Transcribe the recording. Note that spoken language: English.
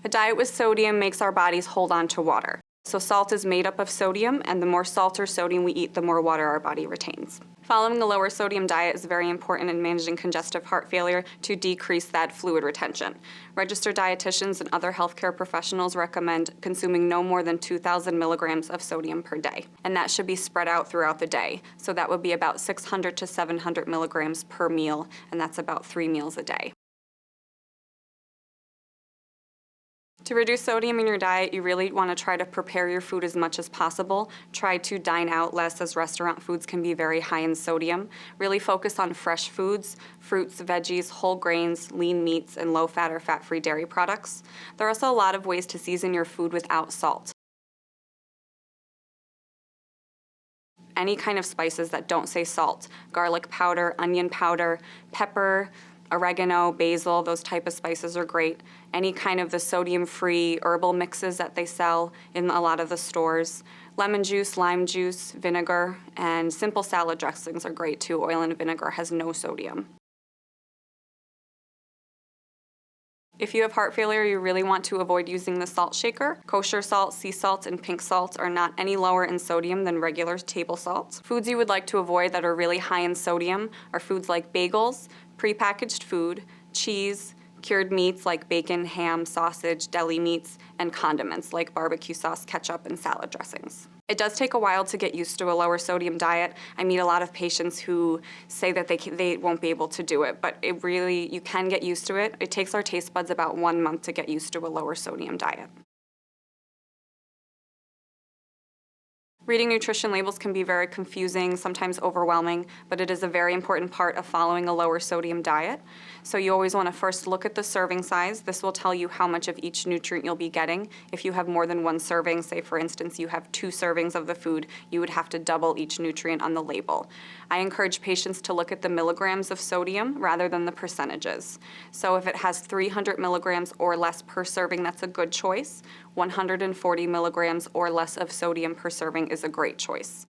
A diet with sodium makes our bodies hold on to water. So salt is made up of sodium, and the more salt or sodium we eat, the more water our body retains. Following a lower sodium diet is very important in managing congestive heart failure to decrease that fluid retention. Registered dietitians and other healthcare professionals recommend consuming no more than 2,000 milligrams of sodium per day, and that should be spread out throughout the day. So that would be about 600 to 700 milligrams per meal, and that's about 3 meals a day. To reduce sodium in your diet, you really want to try to prepare your food as much as possible. Try to dine out less, as restaurant foods can be very high in sodium. Really focus on fresh foods, fruits, veggies, whole grains, lean meats, and low-fat or fat-free dairy products. There are also a lot of ways to season your food without salt. Any kind of spices that don't say salt, garlic powder, onion powder, pepper, oregano, basil, those type of spices are great. Any kind of the sodium-free herbal mixes that they sell in a lot of the stores. Lemon juice, lime juice, vinegar, and simple salad dressings are great too. Oil and vinegar has no sodium. If you have heart failure, you really want to avoid using the salt shaker. Kosher salt, sea salt, and pink salt are not any lower in sodium than regular table salt. Foods you would like to avoid that are really high in sodium are foods like bagels, prepackaged food, cheese, cured meats like bacon, ham, sausage, deli meats, and condiments like barbecue sauce, ketchup, and salad dressings. It does take a while to get used to a lower sodium diet. I meet a lot of patients who say that they won't be able to do it, but you can get used to it. It takes our taste buds about 1 month to get used to a lower sodium diet. Reading nutrition labels can be very confusing, sometimes overwhelming, but it is a very important part of following a lower sodium diet. So you always want to first look at the serving size. This will tell you how much of each nutrient you'll be getting. If you have more than 1 serving, say for instance you have 2 servings of the food, you would have to double each nutrient on the label. I encourage patients to look at the milligrams of sodium rather than the percentages. So if it has 300 milligrams or less per serving, that's a good choice. 140 milligrams or less of sodium per serving is a great choice.